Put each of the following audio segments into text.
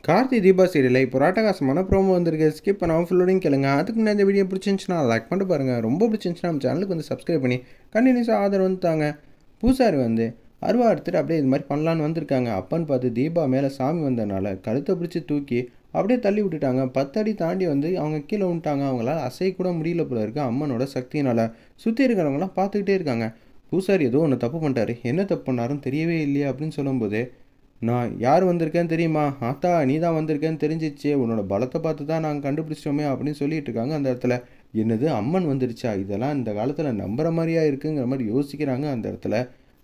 கார்த்தி தீபா சீரியலில் இப்போ ராட்டகாசமான ப்ரோமோ வந்திருக்கு. ஸ்கிப் பண்ணாமல் ஃபுல்லோடையும் கேளுங்க. அதுக்கு முன்னாடி இந்த வீடியோ பிடிச்சிருந்துச்சுன்னா லைக் பண்ணிட்டு பாருங்கள். ரொம்ப பிடிச்சிருந்துச்சுன்னா நம்ம சேனலுக்கு வந்து சப்ஸ்கிரைப் பண்ணி கண்டினியூஸாக ஆதரவு வந்து தாங்க. பூசாரி வந்து அருவா எடுத்துட்டு அப்படியே இது மாதிரி பண்ணலான்னு வந்திருக்காங்க. அப்பன்னு பார்த்து தீபா மேலே சாமி வந்ததுனால கழுத்தை பிடிச்சி தூக்கி அப்படியே தள்ளி விட்டுட்டாங்க. 10 அடி தாண்டி வந்து அவங்க கீழே விட்டாங்க. அவங்களால அசைய கூட முடியல போல இருக்கு. அம்மனோட சக்தியினால் சுற்றி இருக்கிறவங்களாம் பார்த்துக்கிட்டே இருக்காங்க. பூசாரி ஏதோ ஒன்று தப்பு பண்ணிட்டாரு. என்ன தப்பு பண்ணாருன்னு தெரியவே இல்லையா அப்படின்னு சொல்லும்போது, நான் யார் வந்திருக்கேன்னு தெரியுமா? ஆத்தா நீ தான் வந்திருக்கேன்னு தெரிஞ்சிச்சு. உன்னோட பலத்தை பார்த்து தான் நாங்கள் கண்டுபிடிச்சிட்டோமே அப்படின்னு சொல்லிட்டு இருக்காங்க. அந்த இடத்துல என்னது அம்மன் வந்துருச்சா? இதெல்லாம் இந்த காலத்தில் நம்புற மாதிரியா இருக்குங்கிற மாதிரி யோசிக்கிறாங்க. அந்த இடத்துல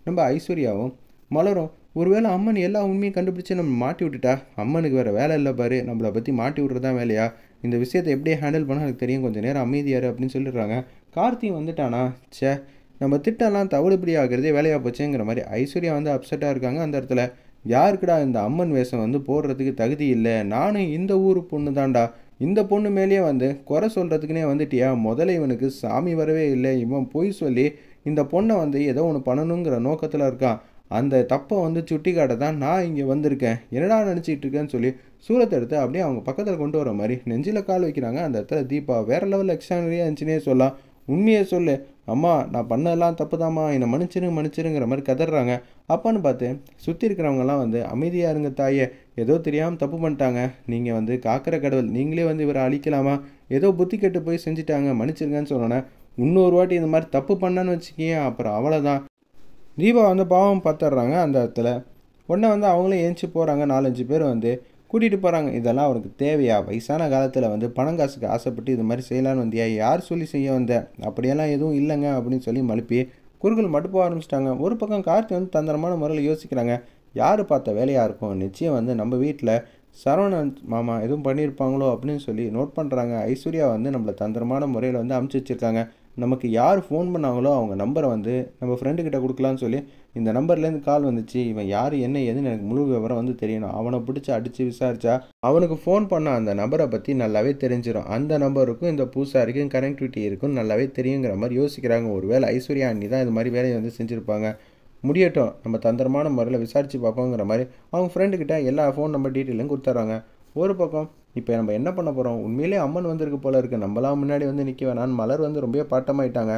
நம்ம ஐஸ்வர்யாவும் மலரும் ஒருவேளை அம்மன் எல்லா உண்மையும் கண்டுபிடிச்சி நம்ம மாட்டி விட்டுட்டா? அம்மனுக்கு வேறு வேலை இல்லை பாரு, நம்மளை பற்றி மாட்டி விட்றதான் வேலையா? இந்த விஷயத்தை எப்படியே ஹேண்டில் பண்ணால் எனக்கு தெரியும், கொஞ்சம் நேரம் அமைதியாரு அப்படின்னு சொல்லிடுறாங்க. கார்த்தி வந்துட்டானா? சே, நம்ம திட்டம்லாம் தவிடுபடி ஆகிறதே வேலையாக போச்சுங்கிற மாதிரி ஐஸ்வர்யா வந்து அப்செட்டாக இருக்காங்க. அந்த இடத்துல யாருக்குடா இந்த அம்மன் வேஷம் வந்து போடுறதுக்கு தகுதி இல்லை, நானும் இந்த ஊர் பொண்ணு தான்டா, இந்த பொண்ணு மேலேயே வந்து குறை சொல்கிறதுக்குனே வந்துட்டியா? முதல்ல இவனுக்கு சாமி வரவே இல்லை, இவன் பொய் சொல்லி இந்த பொண்ணை வந்து ஏதோ ஒன்று பண்ணணுங்கிற நோக்கத்தில் இருக்கான். அந்த தப்பை வந்து சுட்டி காட்ட தான் நான் இங்கே வந்திருக்கேன், என்னடா நினச்சிட்டு இருக்கேன்னு சொல்லி சூரத்தை எடுத்து அப்படியே அவங்க பக்கத்தில் கொண்டு வர மாதிரி நெஞ்சில் கால் வைக்கிறாங்க. அந்த இடத்துல தீபா வேறு லெவலில் எக்ஸ்ட்ரானரியாக இருந்துச்சுன்னே சொல்லலாம். உண்மையை சொல்லு அம்மா, நான் பண்ணதெல்லாம் தப்பு தாம்மா, என்னை மன்னிச்சிருங்கிற மாதிரி கதறாங்க. அப்பான்னு பார்த்து சுற்றி இருக்கிறவங்கலாம் வந்து அமைதியாக இருங்க தாயே, ஏதோ தெரியாமல் தப்பு பண்ணிட்டாங்க, நீங்கள் வந்து காக்கிற கடவுள், நீங்களே வந்து இவரை அழிக்கலாமா? ஏதோ புத்தி கெட்டு போய் செஞ்சுட்டாங்க, மன்னிச்சிருங்கன்னு சொன்னோன்னே, இன்னொரு வாட்டி இந்த மாதிரி தப்பு பண்ணான்னு வச்சுக்கிங்க அப்புறம் அவ்வளோதான். தீபா வந்து பாவம் பார்த்துட்றாங்க. அந்த இடத்துல உடனே வந்து அவங்களே ஏஞ்சி போகிறாங்க. 4-5 பேர் வந்து கூட்டிகிட்டு போகிறாங்க. இதெல்லாம் அவனுக்கு தேவையா? வயசான காலத்தில் வந்து பணம் காசுக்கு ஆசைப்பட்டு இது மாதிரி செய்யலான்னு வந்தியா? யார் சொல்லி செய்ய வந்த? அப்படியெல்லாம் எதுவும் இல்லைங்க அப்படின்னு சொல்லி மழுப்பி குறுகள் மடுப்ப ஆரம்பிச்சிட்டாங்க. ஒரு பக்கம் கார்த்தி வந்து தந்திரமான முறையில் யோசிக்கிறாங்க. யார் பார்த்த வேலையாக இருக்கும்? நிச்சயம் வந்து நம்ம வீட்டில் சரவணன் மாமா எதுவும் பண்ணியிருப்பாங்களோ அப்படின்னு சொல்லி நோட் பண்ணுறாங்க. ஐஸ்வர்யா வந்து நம்மளை தந்திரமான முறையில் வந்து அமுச்சு வச்சுருக்காங்க. நமக்கு யார் ஃபோன் பண்ணாங்களோ அவங்க நம்பரை வந்து நம்ம ஃப்ரெண்டுக்கிட்ட கொடுக்கலான்னு சொல்லி இந்த நம்பர்லேருந்து கால் வந்துச்சு. இவன் யார் என்ன ஏதுன்னு எனக்கு முழு விவரம் வந்து தெரியணும். அவனை பிடிச்சி அடித்து விசாரிச்சா அவனுக்கு ஃபோன் பண்ண அந்த நபரை பற்றி நல்லாவே தெரிஞ்சிடும். அந்த நம்பருக்கும் இந்த பூசாரிக்கும் கனெக்டிவிட்டி இருக்குன்னு நல்லாவே தெரியுங்கிற மாதிரி யோசிக்கிறாங்க. ஒருவேளை ஐஸ்வர்யா அண்ணி தான் இது மாதிரி வேலையை வந்து செஞ்சுருப்பாங்க. முடியட்டும், நம்ம தந்திரமான முறையில் விசாரித்து பார்ப்போங்கிற மாதிரி அவங்க ஃப்ரெண்டுக்கிட்ட எல்லா ஃபோன் நம்பர் டீட்டெயிலும் கொடுத்துட்றாங்க. ஒரு பக்கம் இப்போ நம்ம என்ன பண்ண போகிறோம்? உண்மையிலே அம்மன் வந்திருக்கு போல இருக்குது, நம்மளாம் முன்னாடி வந்து நிற்க வேணான்னு மலர் வந்து ரொம்ப பாட்டமாயிட்டாங்க.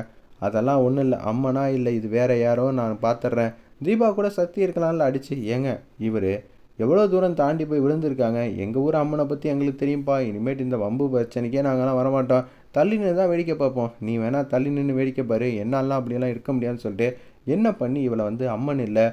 அதெல்லாம் ஒன்றும் இல்லை, அம்மனா இல்லை, இது வேற யாரோ, நான் பார்த்துட்றேன். தீபா கூட சக்தி இருக்கலாம்ல அடிச்சு. ஏங்க இவர் எவ்வளோ தூரம் தாண்டி போய் விழுந்திருக்காங்க. எங்கள் ஊர் அம்மனை பற்றி எங்களுக்கு தெரியும்ப்பா, இனிமேட்டு இந்த வம்பு பிரச்சனைக்கே நாங்கள்லாம் வரமாட்டோம், தள்ளி நின்று தான் வேடிக்கை பார்ப்போம், நீ வேணால் தள்ளி நின்று வேடிக்கை பாரு, என்னாலாம் அப்படியெல்லாம் இருக்க முடியாதுன்னு சொல்லிட்டு என்ன பண்ணி இவளை வந்து அம்மன் இல்லை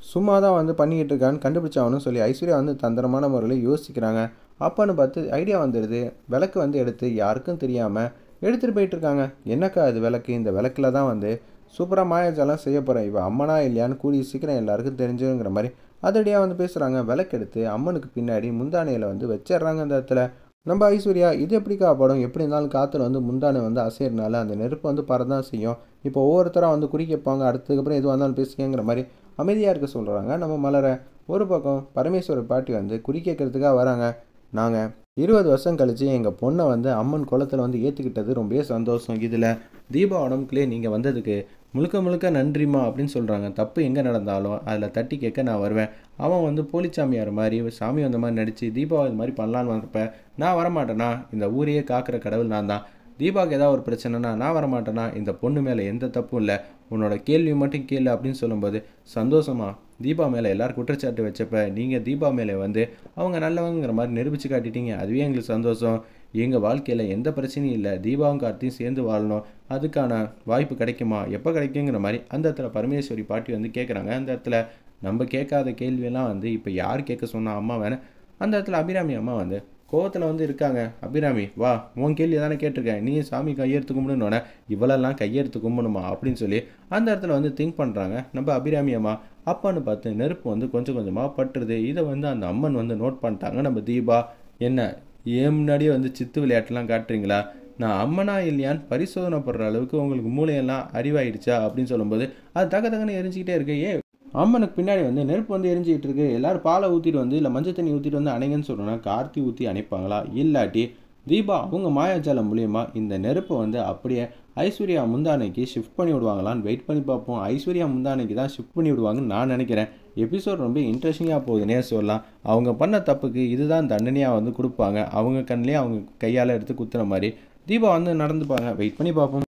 சும்மா தான் வந்து பண்ணிக்கிட்டு இருக்கான்னு கண்டுபிடிச்சாகணும்னு சொல்லி ஐஸ்வர்யா வந்து தந்திரமான முறையில் யோசிக்கிறாங்க. அப்பன்னு பார்த்து ஐடியா வந்துடுது. விளக்கு வந்து எடுத்து யாருக்கும் தெரியாமல் எடுத்துகிட்டு போயிட்டுருக்காங்க. என்னக்கா இது விளக்கு? இந்த விளக்கில் தான் வந்து சூப்பராக மாயாஜாலாம் செய்ய போகிறேன், இவன் அம்மனா இல்லையான்னு கூடிய சீக்கிரம் எல்லாருக்கும் தெரிஞ்சுங்கிற மாதிரி அதடியாக வந்து பேசுகிறாங்க. விளக்கு எடுத்து அம்மனுக்கு பின்னாடி முந்தானையில் வந்து வச்சிடுறாங்க. அந்த இடத்துல நம்ம ஐஸ்வர்யா இது எப்படிக்கா படம்? எப்படி இருந்தாலும் காற்றுல வந்து முந்தானை வந்து அசைறனால அந்த நெருப்பு வந்து பறதான் செய்யும். இப்போ ஒவ்வொருத்தராக வந்து குறிக்கப்பாங்க, அடுத்ததுக்கப்புறம் எதுவாக இருந்தாலும் பேசிக்கங்கிற மாதிரி அமைதியாக இருக்க சொல்கிறாங்க நம்ம மலரை. ஒரு பக்கம் பரமேஸ்வரர் பாட்டி வந்து குறி கேட்கறதுக்காக வராங்க. நாங்கள் 20 வருஷம் கழித்து எங்கள் பொண்ணை வந்து அம்மன் குளத்தில் வந்து ஏற்றுக்கிட்டது ரொம்பவே சந்தோஷம். இதில் தீபா உடம்புக்குள்ளே நீங்கள் வந்ததுக்கு முழுக்க முழுக்க நன்றிம்மா அப்படின்னு சொல்கிறாங்க. தப்பு எங்கே நடந்தாலும் அதில் தட்டி கேட்க நான் வருவேன். அவன் வந்து போலிச்சாமியார் மாதிரி சாமி வந்த மாதிரி நடித்து தீபாவை இது மாதிரி பண்ணலான்னு வந்தப்ப நான் வரமாட்டேனா? இந்த ஊரையே காக்கிற கடவுள் நான் தான். தீபாவுக்கு ஏதாவது ஒரு பிரச்சனைனா நான் வரமாட்டேனா? இந்த பொண்ணு மேலே எந்த தப்பும் இல்லை, உன்னோட கேள்வி மட்டும் கேளு அப்படின்னு சொல்லும்போது சந்தோஷமா தீபா மேலே எல்லோரும் குற்றச்சாட்டு வச்சப்ப நீங்கள் தீபா மேலே வந்து அவங்க நல்லவங்கிற மாதிரி நிரூபித்து காட்டிட்டீங்க. அதுவே எங்களுக்கு சந்தோஷம். எங்கள் வாழ்க்கையில் எந்த பிரச்சனையும் இல்லை, தீபாவும் கார்த்தியும் சேர்ந்து வாழணும், அதுக்கான வாய்ப்பு கிடைக்குமா? எப்போ கிடைக்குங்கிற மாதிரி அந்த இடத்துல பரமேஸ்வரி பாட்டி வந்து கேட்குறாங்க. அந்த இடத்துல நம்ம கேட்காத கேள்வியெல்லாம் வந்து இப்போ யார் கேட்க சொன்னால் அம்மா வேணே. அந்த இடத்துல அபிராமி அம்மா வந்து கோவத்தில் வந்து இருக்காங்க. அபிராமி வா, உன் கேள்வி தானே கேட்டிருக்கேன், நீ சாமி கையெடுத்து கும்பிடுனோடனே இவளெல்லாம் கையெடுத்து கும்பிடணுமா அப்படின்னு சொல்லி அந்த இடத்துல வந்து திங்க் பண்ணுறாங்க நம்ம அபிராமி அம்மா. அப்பான்னு பார்த்து நெருப்பு வந்து கொஞ்சம் கொஞ்சமாக பட்டுருது. இதை வந்து அந்த அம்மன் வந்து நோட் பண்ணிட்டாங்க. நம்ம தீபா என்ன ஏன் முன்னாடியே வந்து சித்து விளையாட்டுலாம் காட்டுறீங்களா? நான் அம்மனா இல்லையான்னு பரிசோதனை படுற அளவுக்கு உங்களுக்கு மூளையெல்லாம் அறிவாயிடுச்சா அப்படின்னு சொல்லும்போது அது தகன்னு எரிஞ்சிக்கிட்டே இருக்கு. அம்மனுக்கு பின்னாடி வந்து நெருப்பு வந்து எரிஞ்சிக்கிட்டு இருக்கு. எல்லாரும் பாலை ஊற்றிட்டு வந்து இல்லை மஞ்சள் தண்ணி ஊற்றிட்டு வந்து அணைங்கன்னு சொல்கிறோன்னா கார்த்தி ஊற்றி அணைப்பாங்களா? இல்லாட்டி தீபா அவங்க மாயாஜாலம் மூலியமா இந்த நெருப்பை வந்து அப்படியே ஐஸ்வர்யா முந்தானைக்கு ஷிஃப்ட் பண்ணி விடுவாங்களான்னு வெயிட் பண்ணி பார்ப்போம். ஐஸ்வர்யா முந்தானைக்கு தான் ஷிஃப்ட் பண்ணி விடுவாங்கன்னு நான் நினைக்கிறேன். எபிசோட் ரொம்ப இன்ட்ரெஸ்டிங்காக போகுதுன்னே சொல்லலாம். அவங்க பண்ண தப்புக்கு இதுதான் தண்டனையாக வந்து கொடுப்பாங்க. அவங்க கண்ணிலே அவங்க கையால் எடுத்து குத்துற மாதிரி தீபா வந்து நடந்துப்பாங்க. வெயிட் பண்ணி பார்ப்போம்.